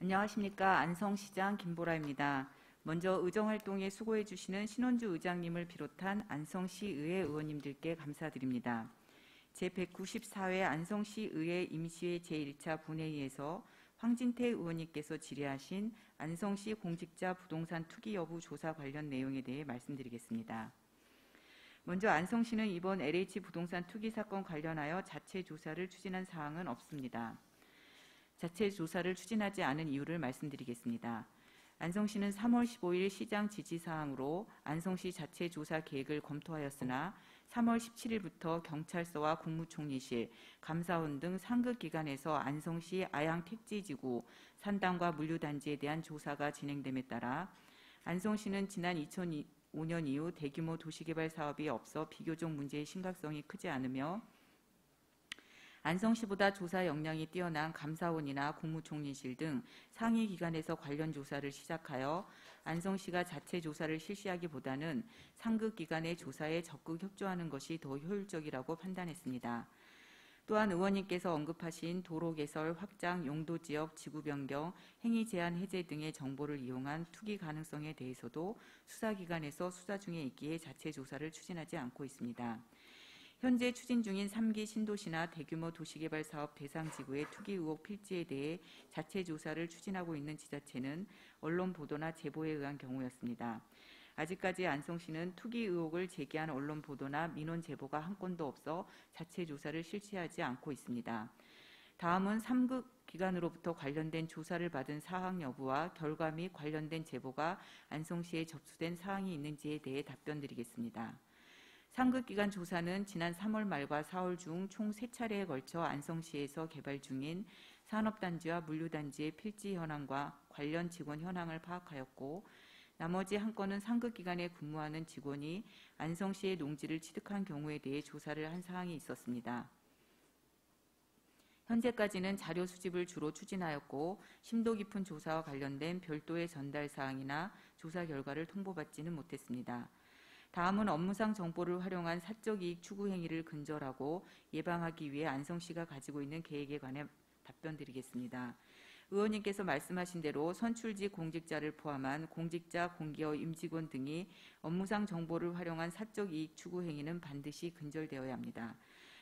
안녕하십니까. 안성시장 김보라입니다. 먼저 의정활동에 수고해 주시는 신원주 의장님을 비롯한 안성시의회 의원님들께 감사드립니다. 제194회 안성시의회 임시회 제1차 본회의에서 황진태 의원님께서 질의하신 안성시 공직자 부동산 투기 여부 조사 관련 내용에 대해 말씀드리겠습니다. 먼저 안성시는 이번 LH 부동산 투기 사건 관련하여 자체 조사를 추진한 사항은 없습니다. 자체 조사를 추진하지 않은 이유를 말씀드리겠습니다. 안성시는 3월 15일 시장 지시사항으로 안성시 자체 조사 계획을 검토하였으나 3월 17일부터 경찰서와 국무총리실, 감사원 등 상급 기관에서 안성시 아양 택지지구, 산당과 물류단지에 대한 조사가 진행됨에 따라 안성시는 지난 2005년 이후 대규모 도시개발 사업이 없어 비교적 문제의 심각성이 크지 않으며 안성시보다 조사 역량이 뛰어난 감사원이나 국무총리실 등 상위 기관에서 관련 조사를 시작하여 안성시가 자체 조사를 실시하기보다는 상급 기관의 조사에 적극 협조하는 것이 더 효율적이라고 판단했습니다. 또한 의원님께서 언급하신 도로 개설, 확장, 용도 지역, 지구 변경, 행위 제한 해제 등의 정보를 이용한 투기 가능성에 대해서도 수사기관에서 수사 중에 있기에 자체 조사를 추진하지 않고 있습니다. 현재 추진 중인 3기 신도시나 대규모 도시개발 사업 대상 지구의 투기 의혹 필지에 대해 자체 조사를 추진하고 있는 지자체는 언론 보도나 제보에 의한 경우였습니다. 아직까지 안성시는 투기 의혹을 제기한 언론 보도나 민원 제보가 한 건도 없어 자체 조사를 실시하지 않고 있습니다. 다음은 3급 기관으로부터 관련된 조사를 받은 사항 여부와 결과 및 관련된 제보가 안성시에 접수된 사항이 있는지에 대해 답변드리겠습니다. 상급기관 조사는 지난 3월 말과 4월 중 총 3차례에 걸쳐 안성시에서 개발 중인 산업단지와 물류단지의 필지 현황과 관련 직원 현황을 파악하였고, 나머지 한 건은 상급기관에 근무하는 직원이 안성시의 농지를 취득한 경우에 대해 조사를 한 사항이 있었습니다. 현재까지는 자료 수집을 주로 추진하였고 심도 깊은 조사와 관련된 별도의 전달 사항이나 조사 결과를 통보받지는 못했습니다. 다음은 업무상 정보를 활용한 사적 이익 추구 행위를 근절하고 예방하기 위해 안성시가 가지고 있는 계획에 관해 답변드리겠습니다. 의원님께서 말씀하신 대로 선출직 공직자를 포함한 공직자, 공기업, 임직원 등이 업무상 정보를 활용한 사적 이익 추구 행위는 반드시 근절되어야 합니다.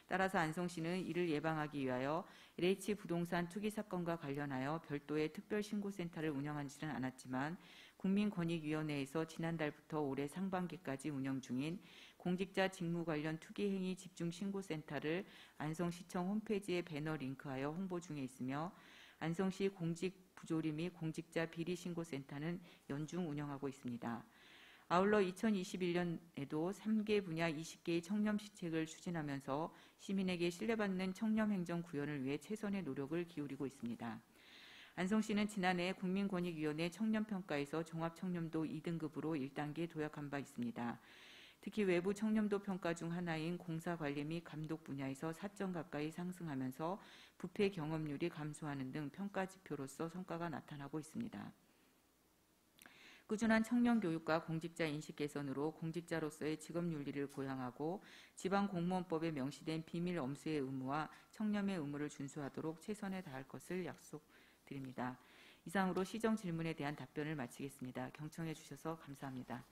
따라서 안성시는 이를 예방하기 위하여 LH 부동산 투기 사건과 관련하여 별도의 특별신고센터를 운영하지는 않았지만 국민권익위원회에서 지난달부터 올해 상반기까지 운영 중인 공직자 직무 관련 투기 행위 집중 신고센터를 안성시청 홈페이지에 배너 링크하여 홍보 중에 있으며 안성시 공직 부조리 및 공직자 비리 신고센터는 연중 운영하고 있습니다. 아울러 2021년에도 3개 분야 20개의 청렴시책을 추진하면서 시민에게 신뢰받는 청렴행정 구현을 위해 최선의 노력을 기울이고 있습니다. 안성시는 지난해 국민권익위원회 청렴평가에서 종합청렴도 2등급으로 1단계 도약한 바 있습니다. 특히 외부 청렴도 평가 중 하나인 공사관리 및 감독 분야에서 4점 가까이 상승하면서 부패 경험률이 감소하는 등 평가 지표로서 성과가 나타나고 있습니다. 꾸준한 청렴교육과 공직자 인식 개선으로 공직자로서의 직업윤리를 보양하고 지방공무원법에 명시된 비밀 엄수의 의무와 청렴의 의무를 준수하도록 최선을 다할 것을 약속드립니다. 이상으로 시정 질문에 대한 답변을 마치겠습니다. 경청해 주셔서 감사합니다.